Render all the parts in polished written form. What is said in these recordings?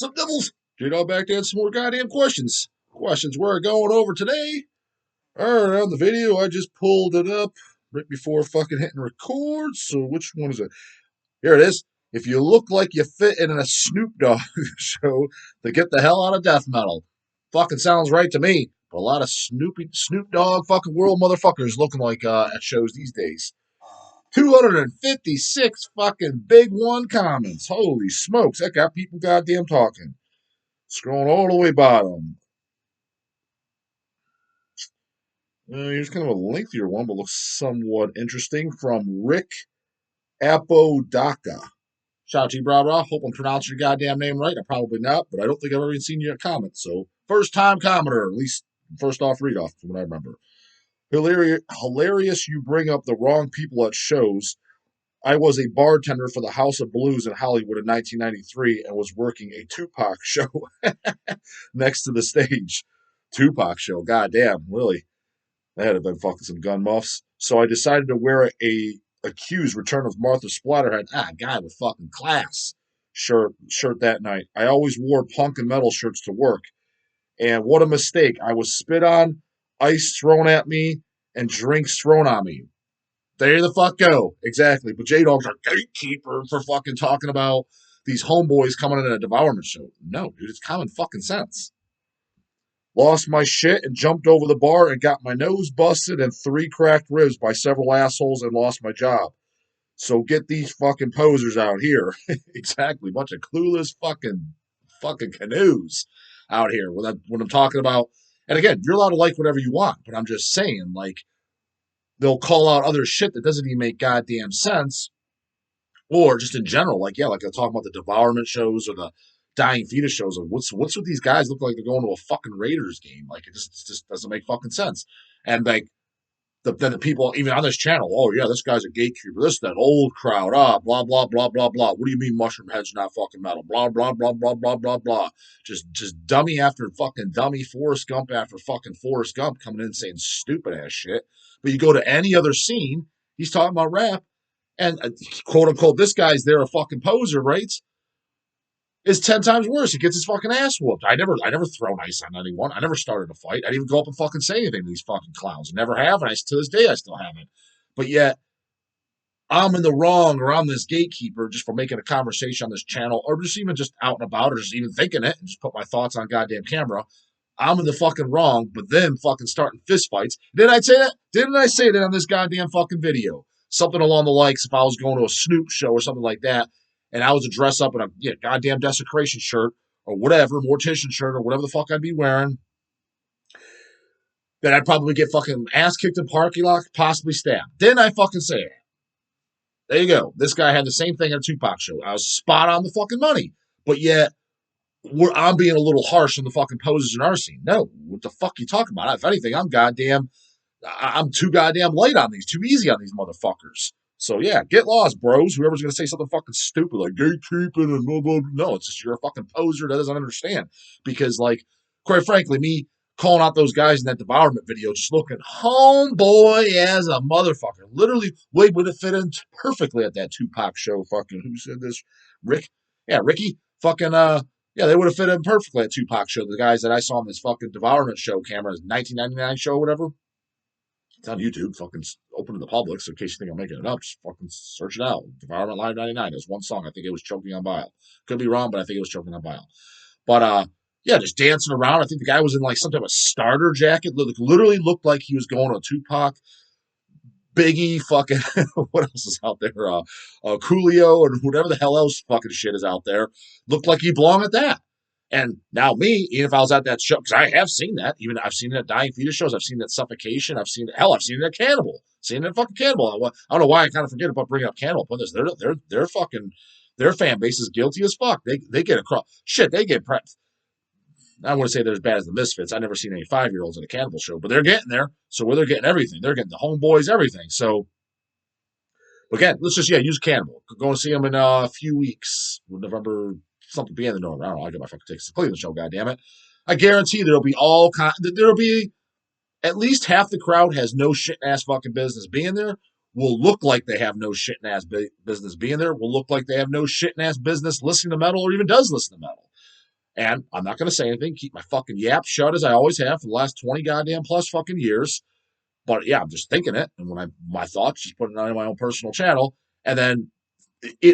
Some devils. J-Dog back to answer some more goddamn questions. Questions we're going over today. Alright, on the video, I just pulled it up right before fucking hitting record. So which one is it? Here it is. If you look like you fit in a Snoop Dogg show, then get the hell out of death metal. Fucking sounds right to me. But a lot of Snoop Dogg fucking world motherfuckers looking like at shows these days. 256 fucking big one comments. Holy smokes, that got people goddamn talking. Scrolling all the way bottom. Here's kind of a lengthier one, but looks somewhat interesting from Rick Apodaka. Shout out to you, brah. Hope I'm pronouncing your goddamn name right. I'm probably not, but I don't think I've ever even seen your comment. So, first time commenter, at least first off read off from what I remember. Hilarious you bring up the wrong people at shows. I was a bartender for the House of Blues in Hollywood in 1993 and was working a Tupac show next to the stage. Tupac show, goddamn, really. That had to have been fucking some gun muffs. So I decided to wear a Accussed Return of Martha Splatterhead, guy with fucking class shirt that night. I always wore punk and metal shirts to work. And what a mistake. I was spit on, ice thrown at me, and drinks thrown on me. There the fuck go. Exactly. But J-Dog's our gatekeeper for fucking talking about these homeboys coming in a devourment show. No, dude, it's common fucking sense. Lost my shit and jumped over the bar and got my nose busted and 3 cracked ribs by several assholes and lost my job. So get these fucking posers out here. Exactly. Bunch of clueless fucking canoes out here when I'm talking about. And again, you're allowed to like whatever you want, but I'm just saying, like, they'll call out other shit that doesn't even make goddamn sense. Or just in general, like they're talking about the devourment shows or the dying fetus shows. Of what's with these guys look like they're going to a fucking Raiders game? Like it just doesn't make fucking sense. And like then the people even on this channel, oh yeah, this guy's a gatekeeper. This that old crowd, blah blah blah blah blah. What do you mean mushroom head's not fucking metal? Blah blah blah blah blah blah blah. Just dummy after fucking dummy, Forrest Gump after fucking Forrest Gump coming in saying stupid ass shit. But you go to any other scene, he's talking about rap, and quote unquote, this guy's there a fucking poser, right? Is 10 times worse. He gets his fucking ass whooped. I never thrown ice on anyone. I never started a fight. I didn't even go up and fucking say anything to these fucking clowns. Never have, and to this day I still haven't. But yet, I'm in the wrong, or I'm this gatekeeper just for making a conversation on this channel, or just even just out and about, or just even thinking it, and just put my thoughts on goddamn camera. I'm in the fucking wrong, but then fucking starting fist fights. Didn't I say that? Didn't I say that on this goddamn fucking video? Something along the likes if I was going to a Snoop show or something like that, and I was to dress up in a goddamn desecration shirt or whatever, mortician shirt or whatever the fuck I'd be wearing, then I'd probably get fucking ass kicked in parking lot, possibly stabbed. Didn't I fucking say it? There you go. This guy had the same thing at a Tupac show. I was spot on the fucking money. But yet, I'm being a little harsh on the fucking posers in our scene. No, what the fuck you talking about? If anything, I'm too goddamn light on these, too easy on these motherfuckers. So yeah, get lost, bros. Whoever's gonna say something fucking stupid like gatekeeping and blah blah blah. No, it's just you're a fucking poser that doesn't understand. Because like, quite frankly, me calling out those guys in that devourment video, just looking homeboy as a motherfucker. Literally, Wade would have fit in perfectly at that Tupac show. Fucking who said this? Rick? Yeah, Ricky. Fucking yeah, they would have fit in perfectly at Tupac show. The guys that I saw on this fucking devourment show camera, 1999 show, or whatever. It's on YouTube. Fucking open to the public. So in case you think I'm making it up, just fucking search it out. Devourment Live 99. There's one song. I think it was Choking on Bile. Could be wrong, but I think it was Choking on Bile. But yeah, just dancing around. I think the guy was in like some type of starter jacket. Literally looked like he was going to a Tupac, Biggie, fucking what else is out there? Coolio and whatever the hell else fucking shit is out there. Looked like he belonged at that. And now me, even if I was at that show, because I have seen that, even I've seen it at Dying Fetus shows, I've seen that Suffocation, I've seen it at Cannibal, seen it at fucking Cannibal. I don't know why I kind of forget about bringing up Cannibal, but they're fucking, their fan base is guilty as fuck. They get across, shit, they get prepped. I wouldn't say they're as bad as the Misfits. I've never seen any 5-year-olds at a Cannibal show, but they're getting there. So where they're getting everything. They're getting the homeboys, everything. So, again, let's just, use Cannibal. Go and see them in a few weeks. November, something beginning of November. I don't know. I get my fucking tickets to Cleveland show, goddammit. I guarantee there'll be there'll be at least half the crowd has no shit ass fucking business being there. Will look like they have no shit ass business being there. Will look like they have no shit ass business listening to metal or even does listen to metal. And I'm not going to say anything, keep my fucking yap shut as I always have for the last 20 goddamn plus fucking years. But yeah, I'm just thinking it. And when my thoughts, just putting it on my own personal channel. And then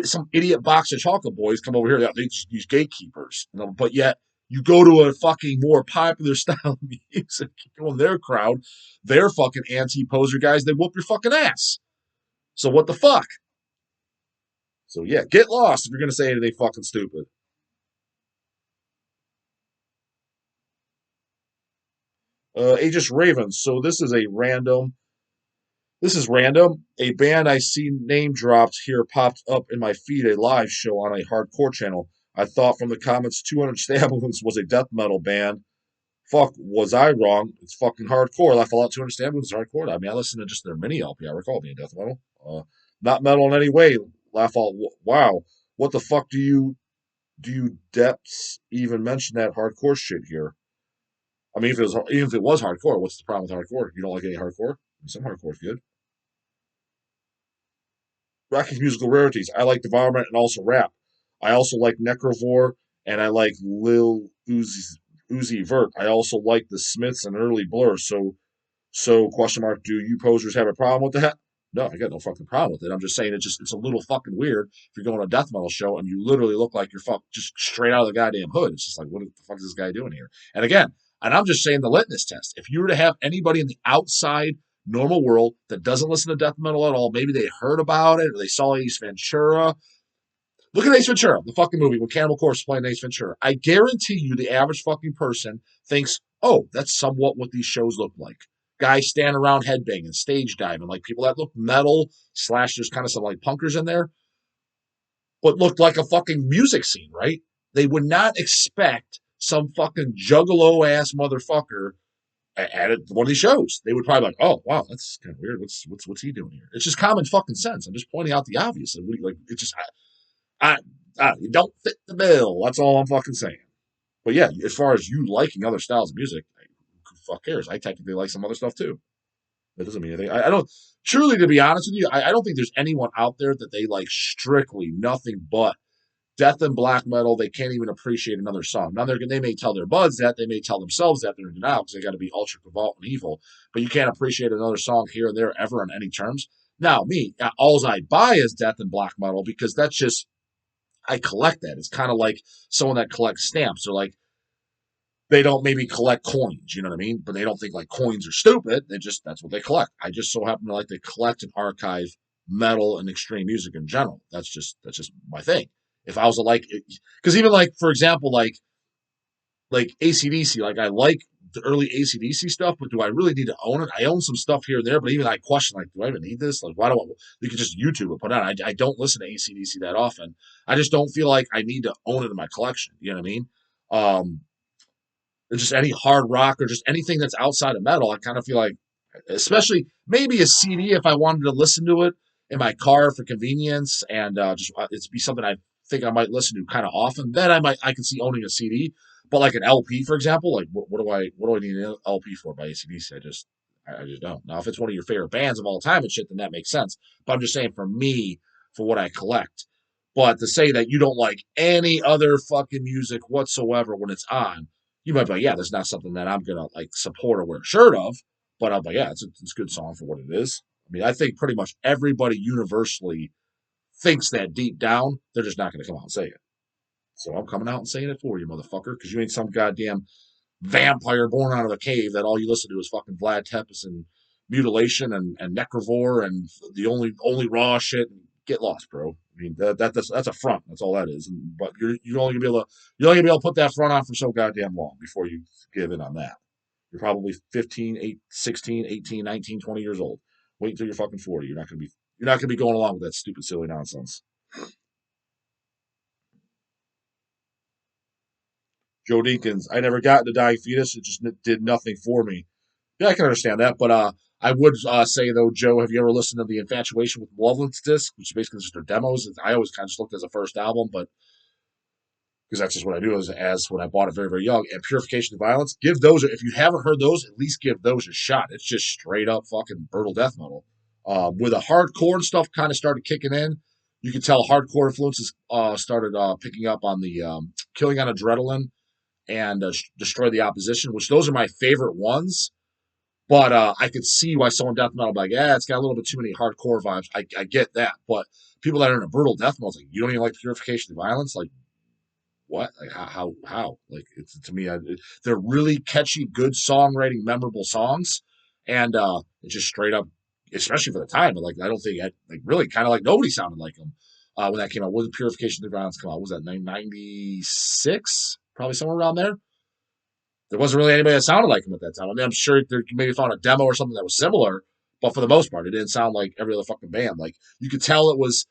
some idiot box of chocolate boys come over here. These gatekeepers. But yet, you go to a fucking more popular style of music, go in their crowd, they're fucking anti-poser guys. They whoop your fucking ass. So what the fuck? So yeah, get lost if you're gonna say anything fucking stupid. Aegis Ravens. So this is a random. This is random. A band I see name dropped here popped up in my feed a live show on a hardcore channel. I thought from the comments 200 Stab Wounds was a death metal band. Fuck, was I wrong? It's fucking hardcore. Laugh a lot 200 Stab Wounds is hardcore. I mean, I listened to just their mini LP. I recall being death metal. Not metal in any way. Laugh all. Wow. What the fuck do you depths even mention that hardcore shit here? I mean, even if it was hardcore, what's the problem with hardcore? You don't like any hardcore? Some hardcore's good. Rocky's musical rarities. I like Devourment and also rap. I also like Necrovore and I like Lil Uzi Vert. I also like the Smiths and early Blur. So question mark, do you posers have a problem with that? No, I got no fucking problem with it. I'm just saying it's a little fucking weird if you're going to a death metal show and you literally look like you're just straight out of the goddamn hood. It's just like, what the fuck is this guy doing here? And again, and I'm just saying the litmus test. If you were to have anybody in the outside normal world that doesn't listen to death metal at all, maybe they heard about it or they saw Ace Ventura. Look at Ace Ventura, the fucking movie when Cannibal Corpse is playing Ace Ventura. I guarantee you the average fucking person thinks, oh, that's somewhat what these shows look like. Guys standing around headbanging, stage diving, like people that look metal, slash there's kind of some like punkers in there, but looked like a fucking music scene, right? They would not expect some fucking juggalo ass motherfucker at one of these shows. They would probably be like, oh wow, that's kind of weird. What's he doing here? It's just common fucking sense. I'm just pointing out the obvious. Like it's just you don't fit the bill. That's all I'm fucking saying. But yeah, as far as you liking other styles of music, who the fuck cares? I technically like some other stuff too. That doesn't mean anything. I don't truly, to be honest with you, I don't think there's anyone out there that they like strictly nothing but death and black metal. They can't even appreciate another song. Now they may tell their buds that, they may tell themselves that they're in denial because they got to be ultra cavalt and evil. But you can't appreciate another song here and there ever on any terms. Now me, all I buy is death and black metal because that's just I collect that. It's kind of like someone that collects stamps or like they don't maybe collect coins, you know what I mean? But they don't think like coins are stupid. That's what they collect. I just so happen to like to collect and archive metal and extreme music in general. That's just my thing. If I was to like, because even like for example, like ACDC, like I like the early ACDC stuff, but do I really need to own it? I own some stuff here and there, but even I question like, do I even need this? Like, why do I? You could just YouTube it, put it on. I don't listen to ACDC that often. I just don't feel like I need to own it in my collection. You know what I mean? Um, or just any hard rock or just anything that's outside of metal, I kind of feel like, especially maybe a CD if I wanted to listen to it in my car for convenience and just it's be something I think I might listen to kind of often. Then I can see owning a CD, but like an LP for example, like what do I need an LP for by ACDC? I just don't. Now if it's one of your favorite bands of all time and shit, then that makes sense. But I'm just saying for me, for what I collect. But to say that you don't like any other fucking music whatsoever when it's on, you might be like, yeah, that's not something that I'm gonna like support or wear a shirt of. But I'm like, yeah, it's a good song for what it is. I mean, I think pretty much everybody universally thinks that deep down. They're just not gonna come out and say it. So I'm coming out and saying it for you, motherfucker, because you ain't some goddamn vampire born out of a cave that all you listen to is fucking Vlad Tepes and mutilation and Necrovore and the only raw shit. Get lost, bro. I mean that's a front. That's all that is. But you're only gonna be able to put that front on for so goddamn long before you give in on that. You're probably 15, 8, 16, 18, 19, 20 years old. Wait until you're fucking 40. You're not gonna be going along with that stupid silly nonsense. Joe Deakins, I never got into Dying Fetus. It just did nothing for me. Yeah, I can understand that, but I would say though, Joe, have you ever listened to the Infatuation with Malevolence disc, which is basically just their demos? I always kind of just looked as a first album, but because that's just what I do as when I bought it very very young. And Purification of Violence, give those if you haven't heard those, at least give those a shot. It's just straight up fucking brutal death metal. With the hardcore and stuff kind of started kicking in, you can tell hardcore influences started picking up on the Killing on Adrenaline and Destroy the Opposition, which those are my favorite ones. But I could see why someone death metal be like, yeah, it's got a little bit too many hardcore vibes. I get that, but people that are in a brutal death metal, like, you don't even like Purification of Violence, like, what? Like, how? Like, it's to me, they're really catchy, good songwriting, memorable songs, and it's just straight up, especially for the time. But like, I don't think like really kind of like nobody sounded like them when that came out. When did Purification of Violence come out? What was that 96? Probably somewhere around there. There wasn't really anybody that sounded like him at that time. I mean, I'm sure they maybe found a demo or something that was similar, but for the most part, it didn't sound like every other fucking band. Like, you could tell it was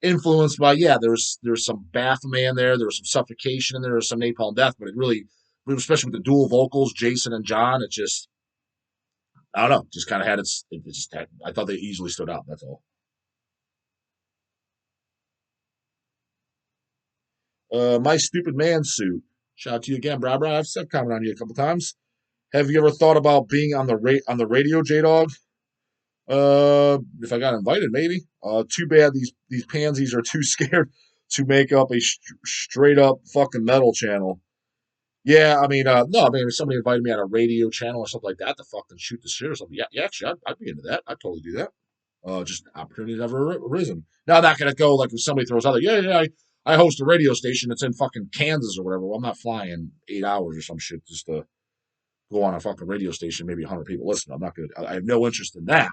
influenced by, yeah, there was some Baphomet in there was some Suffocation in there was some Napalm Death, but it really, especially with the dual vocals, Jason and John, it just, I don't know, just kind of had it just had, I thought they easily stood out. That's all. My Stupid Man Suit. Shout out to you again, bro. I've said comment on you a couple times. Have you ever thought about being on the radio, J Dog? If I got invited, maybe. Too bad these pansies are too scared to make up a straight up fucking metal channel. Yeah, I mean, no, I mean, if somebody invited me on a radio channel or something like that to fucking shoot the shit or something, yeah, actually, I'd be into that. I'd totally do that. Just opportunities never arisen. Now, I'm not gonna go like if somebody throws out there, yeah, I host a radio station that's in fucking Kansas or whatever. Well, I'm not flying 8 hours or some shit just to go on a fucking radio station, maybe 100 people listen. I'm not gonna. I have no interest in that.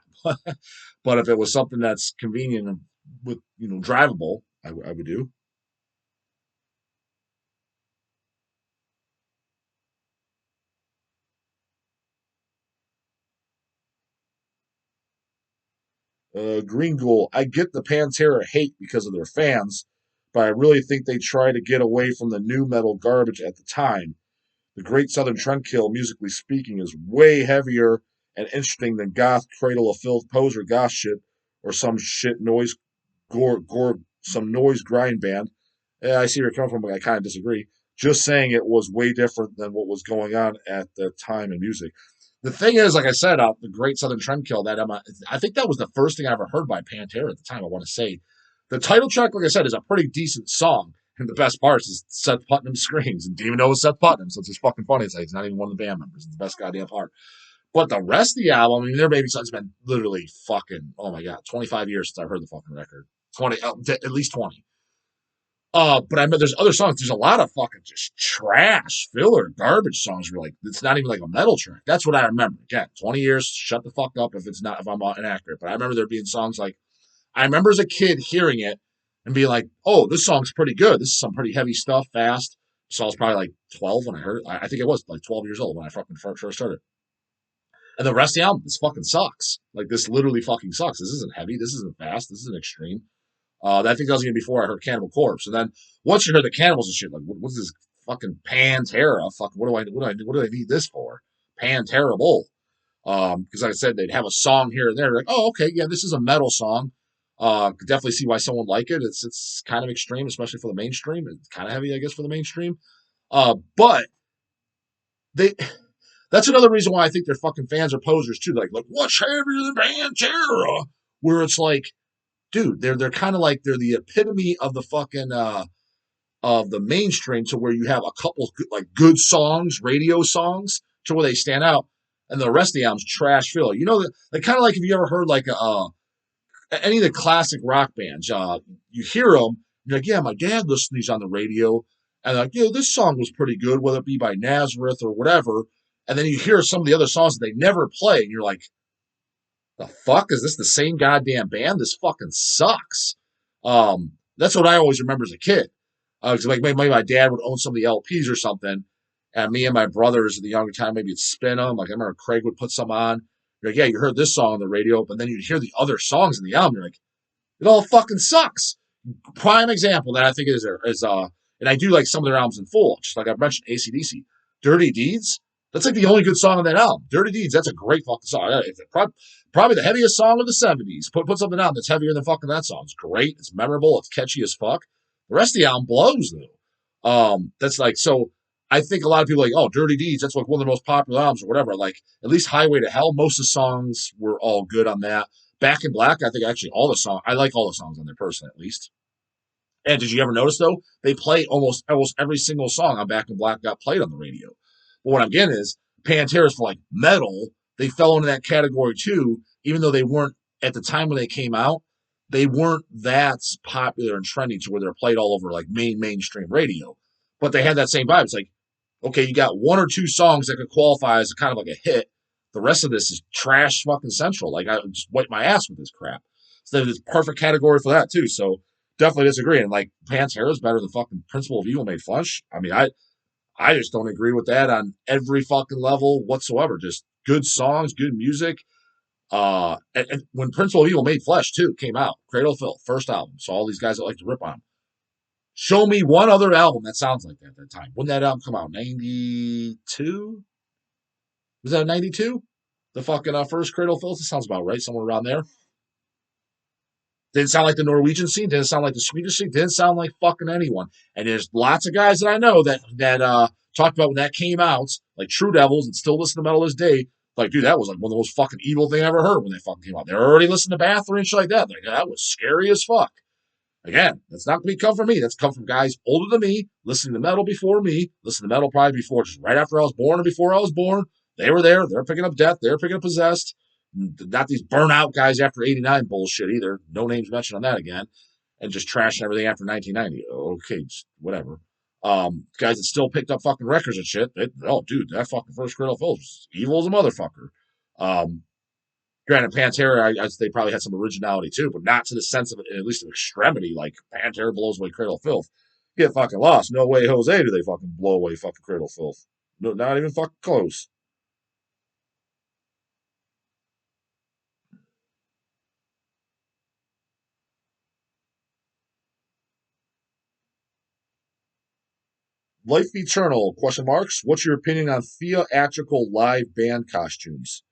But if it was something that's convenient and with drivable, I would do. Green Ghoul, I get the Pantera hate because of their fans, but I really think they try to get away from the new metal garbage at the time. The Great Southern Trendkill, musically speaking, is way heavier and interesting than goth Cradle of Filth poser goth shit or some shit noise some noise grind band. Yeah, I see where you're coming from, but I kind of disagree. Just saying it was way different than what was going on at the time in music. The thing is, like I said, the Great Southern Trendkill, I think that was the first thing I ever heard by Pantera at the time. I want to say the title track, like I said, is a pretty decent song. And the best parts is Seth Putnam screams, and didn't even know it was Seth Putnam, so it's just fucking funny. It's like he's not even one of the band members. It's the best goddamn part. But the rest of the album, I mean, their baby son's been literally fucking, oh my god, 25 years since I heard the fucking record. 20, at least 20. But I mean, there's other songs. There's a lot of fucking just trash, filler, garbage songs. Where like it's not even like a metal track. That's what I remember. Again, 20 years. Shut the fuck up if I'm inaccurate. But I remember there being songs like I remember as a kid hearing it and being like, "Oh, this song's pretty good. This is some pretty heavy stuff, fast." So I was probably like 12 when I heard it. I think it was like 12 years old when I fucking first started. And the rest of the album, this fucking sucks. Like this literally fucking sucks. This isn't heavy. This isn't fast. This isn't extreme. I think that was even before I heard Cannibal Corpse. And then once you heard the Cannibals and shit, like what's this fucking Pantera? Fuck, what do I need this for? Panterable. Because like I said, they'd have a song here and there. Like, oh, okay, yeah, this is a metal song. Could definitely see why someone would like it. It's kind of extreme, especially for the mainstream. It's kind of heavy, I guess, for the mainstream. But they that's another reason why I think their fucking fans are posers too. Like what's heavier than Pantera? Where it's like, dude, they're kind of like they're the epitome of the fucking of the mainstream to where you have a couple like good songs, radio songs, to where they stand out, and the rest of the album's trash filler. You know, like kind of like if you ever heard like any of the classic rock bands, you hear them, you're like, yeah, my dad listened to these on the radio, and like, this song was pretty good, whether it be by Nazareth or whatever, and then you hear some of the other songs that they never play, and you're like, the fuck is this the same goddamn band? This fucking sucks. That's what I always remember as a kid. Like maybe my dad would own some of the LPs or something, and me and my brothers at the younger time maybe it'd spin them. Like I remember Craig would put some on. You're like, yeah, you heard this song on the radio, but then you'd hear the other songs in the album. You're like, it all fucking sucks. Prime example that I think and I do like some of their albums in full, just like I've mentioned, AC/DC. Dirty Deeds, that's like the only good song on that album. Dirty Deeds, that's a great fucking song. It's probably the heaviest song of the 70s. Put something out that's heavier than fucking that song. It's great. It's memorable. It's catchy as fuck. The rest of the album blows, though. That's like, so I think a lot of people are like, oh, Dirty Deeds, that's like one of the most popular albums or whatever. Like, at least Highway to Hell, most of the songs were all good on that. Back in Black, I think actually all the songs, I like all the songs on there personally, at least. And did you ever notice though? They play almost every single song on Back in Black got played on the radio. But what I'm getting is Pantera's for like metal. They fell into that category too, even though they weren't at the time when they came out. They weren't that popular and trendy to where they're played all over like mainstream radio. But they had that same vibe. It's like, okay, you got one or two songs that could qualify as kind of like a hit. The rest of this is trash fucking central. Like I just wipe my ass with this crap. So there's a perfect category for that too. So definitely disagree. And like Pantera is better than fucking Principle of Evil Made Flesh. I mean, I just don't agree with that on every fucking level whatsoever. Just good songs, good music. And when Principle of Evil Made Flesh too came out, Cradle of Filth, first album. So all these guys that like to rip on them. Show me one other album that sounds like that at that time. When did that album come out? 92? Was that 92? The fucking first Cradle of Filth? It sounds about right, somewhere around there. Didn't sound like the Norwegian scene. Didn't sound like the Swedish scene. Didn't sound like fucking anyone. And there's lots of guys that I know that talked about when that came out, like True Devils, and still listen to metal this day. Like, dude, that was like one of the most fucking evil thing I ever heard when they fucking came out. They're already listening to Bathory and shit like that. Like, that was scary as fuck. Again, that's not going to come from me. That's come from guys older than me, listening to metal before me, listening to metal probably before, just right after I was born or before I was born. They were there. They're picking up Death. They're picking up Possessed. Not these burnout guys after 89 bullshit either. No names mentioned on that again. And just trashing everything after 1990. Okay, just whatever. Guys that still picked up fucking records and shit. Oh, dude, that fucking first Cradle of Filth was evil as a motherfucker. Granted, Pantera, they probably had some originality too, but not to the sense of, at least of extremity, like Pantera blows away Cradle of Filth. Get fucking lost. No way, Jose, do they fucking blow away fucking Cradle of Filth. No, not even fucking close. Life Eternal, question marks. What's your opinion on theatrical live band costumes?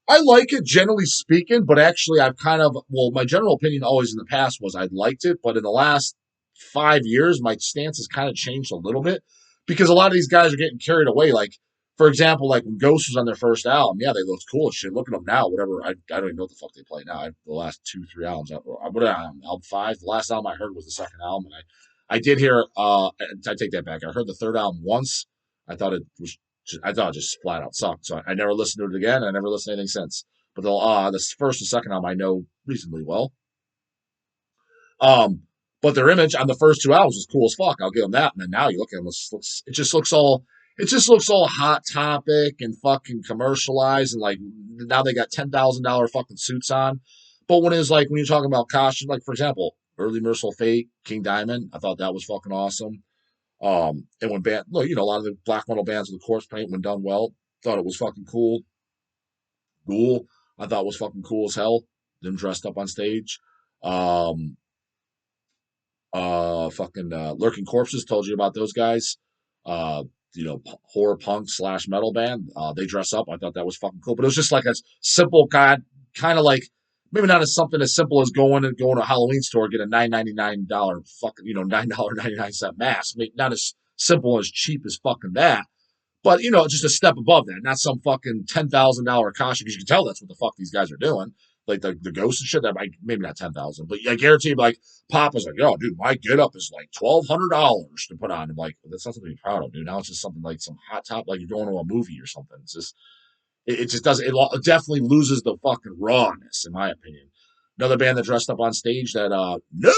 I like it generally speaking, but actually I've kind of, well, my general opinion always in the past was I liked it, but in the last 5 years, my stance has kind of changed a little bit because a lot of these guys are getting carried away. Like, for example, like when Ghost was on their first album, yeah, they looked cool as shit. Look at them now, whatever. I don't even know what the fuck they play now. The last two, three albums, album five? The last album I heard was the second album, and I did hear, I take that back. I heard the third album once. I thought it was I thought it just flat out sucked. So I never listened to it again. I never listened to anything since. But the first and second album I know reasonably well. Um, but their image on the first two albums was cool as fuck. I'll give them that. And then now you look at them, it just looks all hot topic and fucking commercialized. And like now they got $10,000 fucking suits on. But when it's like when you're talking about costumes, like for example, early Merciful Fate, King Diamond, I thought that was fucking awesome. And when look, a lot of the black metal bands with the corpse paint, when done well, thought it was fucking cool. Ghoul, I thought was fucking cool as hell. Them dressed up on stage. Um, fucking Lurking Corpses, told you about those guys. Uh, horror punk / metal band. They dress up. I thought that was fucking cool. But it was just like a simple kind of like maybe not as something as simple as going to a Halloween store, get a $9.99 fucking, $9.99 mask. I mean, not as simple as cheap as fucking that. But, just a step above that, not some fucking $10,000 costume, because you can tell that's what the fuck these guys are doing. Like the ghosts and shit, that might, maybe not 10,000, but I guarantee you, like, Pop was like, yo, dude, my get up is like $1,200 to put on. I'm like, that's not something to be proud of, dude. Now it's just something like some hot top, like you're going to a movie or something. It's just, it just doesn't, it definitely loses the fucking rawness, in my opinion. Another band that dressed up on stage that nobody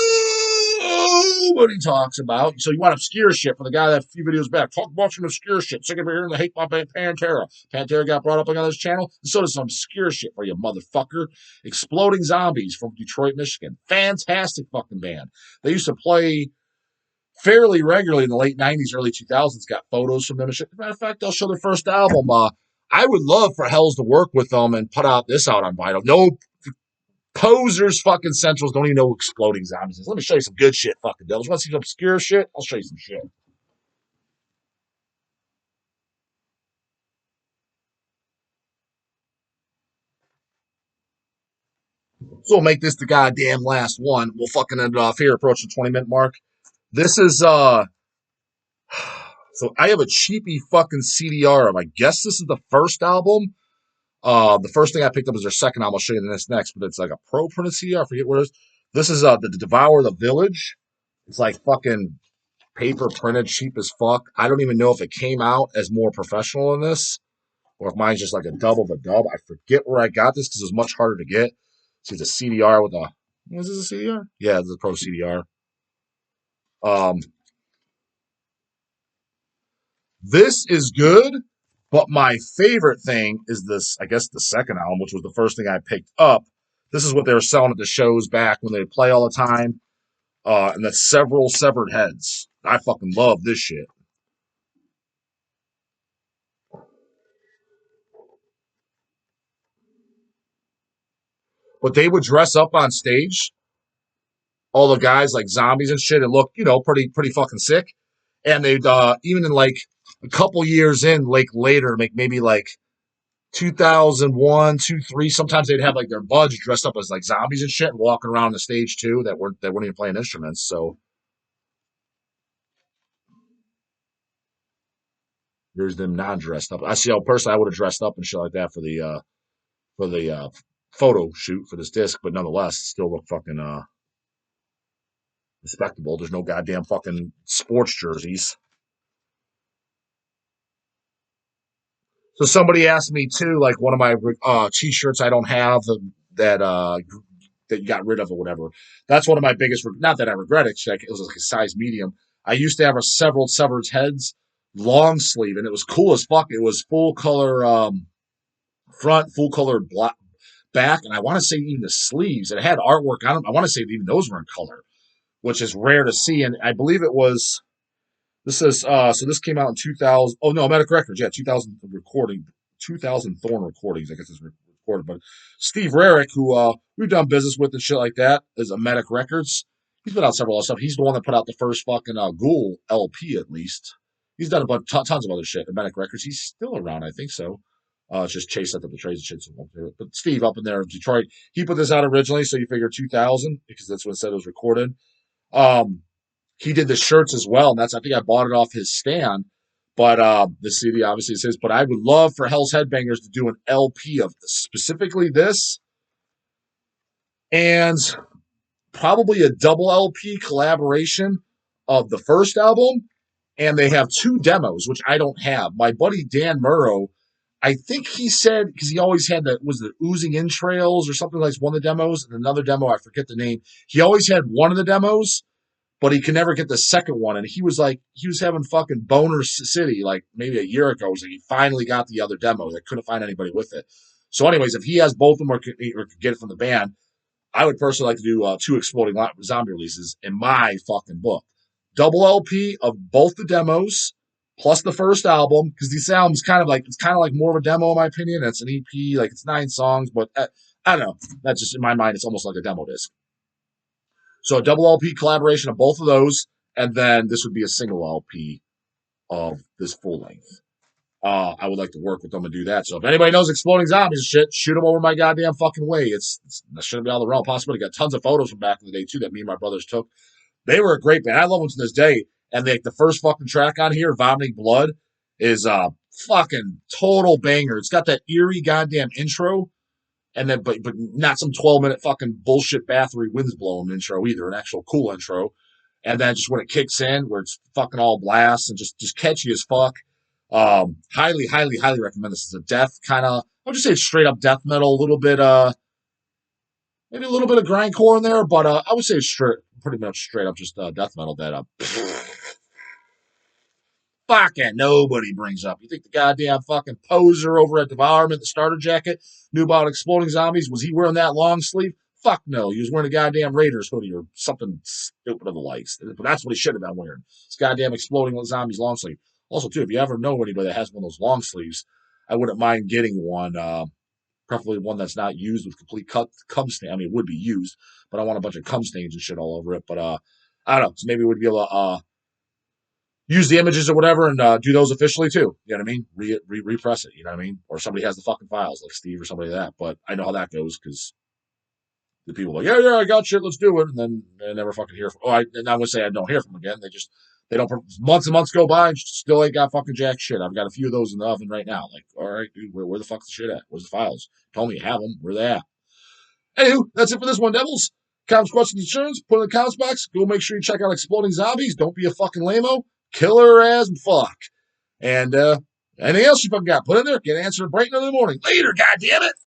talks about. So you want obscure shit for the guy that a few videos back. Talk about some obscure shit. Sick of hearing the hate about Pantera. Pantera got brought up on this channel. And so does some obscure shit for you, motherfucker. Exploding Zombies from Detroit, Michigan. Fantastic fucking band. They used to play fairly regularly in the late 90s, early 2000s. Got photos from them and shit. As a matter of fact, they'll show their first album. I would love for Hells to work with them and put this out on vinyl. No posers fucking centrals don't even know who Exploding Zombies is. Let me show you some good shit, fucking devils. Want to see some obscure shit? I'll show you some shit. So we'll make this the goddamn last one. We'll fucking end it off here, approaching the 20-minute mark. This is so I have a cheapy fucking CDR of, I guess this is the first album. The first thing I picked up is their second album. I'll show you this next, but it's like a pro printed CDR. I forget what it is. This is the Devour the Village. It's like fucking paper printed, cheap as fuck. I don't even know if it came out as more professional than this, or if mine's just like a dub of a dub. I forget where I got this because it was much harder to get. See, it's a CDR with a. Was this a CDR? Yeah, it's a Pro CDR. Um, this is good, but my favorite thing is this. I guess the second album, which was the first thing I picked up. This is what they were selling at the shows back when they would play all the time. And that's Several Severed Heads. I fucking love this shit. But they would dress up on stage, all the guys like zombies and shit, and look, pretty fucking sick. And they'd even in like a couple years in, like later, maybe like 2001, 2, 3. Sometimes they'd have like their buds dressed up as like zombies and shit, and walking around the stage too. That weren't even playing instruments. So there's them non-dressed up. I see. Personally, I would have dressed up and shit like that for the photo shoot for this disc, but nonetheless, still look fucking respectable. There's no goddamn fucking sports jerseys. So somebody asked me too, like one of my t-shirts I don't have that that you got rid of or whatever. That's one of my biggest. Not that I regret it. It was like a size medium. I used to have a Several Severed Heads long sleeve, and it was cool as fuck. It was full color front, full color black back, and I want to say even the sleeves. It had artwork on them. I want to say even those were in color, which is rare to see. And I believe it was. This is so this came out in 2000. Oh no, Medic Records, yeah, 2000 recording, 2000 Thorn recordings. I guess it's recorded, but Steve Rarick, who we've done business with and shit like that, is a Medic Records. He's put out several other stuff. He's the one that put out the first fucking Ghoul LP, at least. He's done a bunch, tons of other shit at Medic Records. He's still around, I think so. It's just Chase set up the trades and shit. But Steve up in there in Detroit, he put this out originally, so you figure 2000 because that's when it said it was recorded. He did the shirts as well, and I think I bought it off his stand. But the CD obviously is his. But I would love for Hell's Headbangers to do an LP of specifically this, and probably a double LP collaboration of the first album. And they have 2 demos, which I don't have. My buddy Dan Murrow, I think he said, because he always had that, was the Oozing Entrails or something like one of the demos, and another demo, I forget the name. He always had one of the demos, but he could never get the second one. And he was having fucking Boner City like maybe a year ago. So he finally got the other demo. They couldn't find anybody with it. So, anyways, if he has both of them or could get it from the band, I would personally like to do 2 Exploding Zombie releases in my fucking book. Double LP of both the demos plus the first album, because these albums it's kind of like more of a demo in my opinion. It's an EP, like it's 9 songs, but I don't know. That's just in my mind, it's almost like a demo disc. So a double LP collaboration of both of those, and then this would be a single LP of this full length. I would like to work with them and do that. So if anybody knows Exploding Zombies and shit, shoot them over my goddamn fucking way. That shouldn't be out of the realm of possibility. Got tons of photos from back in the day too that me and my brothers took. They were a great band. I love them to this day. And the first fucking track on here, Vomiting Blood, is a fucking total banger. It's got that eerie goddamn intro, and then but not some 12-minute fucking bullshit Bathory winds blowing intro either, an actual cool intro. And then just when it kicks in, where it's fucking all blast and just catchy as fuck. Highly, highly, highly recommend this. It's a death kind of, I would just say it's straight up death metal, a little bit maybe a little bit of grindcore in there, but I would say it's pretty much straight up just death metal that fucking nobody brings up. You think the goddamn fucking poser over at Devourment, the starter jacket, knew about Exploding Zombies? Was he wearing that long sleeve? Fuck no. He was wearing a goddamn Raiders hoodie or something stupid of the likes. But that's what he should have been wearing. It's goddamn Exploding Zombies long sleeve. Also, too, if you ever know anybody that has one of those long sleeves, I wouldn't mind getting one. Preferably one that's not used with complete cum stain. I mean, it would be used, but I want a bunch of cum stains and shit all over it. But I don't know. So maybe we'd be able to use the images or whatever and do those officially too. You know what I mean? Repress it. You know what I mean? Or somebody has the fucking files, like Steve or somebody like that. But I know how that goes because the people are like, yeah, I got shit, let's do it, and then they never fucking hear from. And I would say I don't hear from them again. They don't. Months and months go by and still ain't got fucking jack shit. I've got a few of those in the oven right now. Like, all right, dude, where the fuck's the shit at? Where's the files? Tell me you have them. Where they at? Anywho, that's it for this one, Devils. Comments, questions, concerns, put in the comments box. Go make sure you check out Exploding Zombies. Don't be a fucking lame-o. Killer as fuck. And anything else you fucking got, put in there. Get an answer bright and early in the morning. Later, goddammit.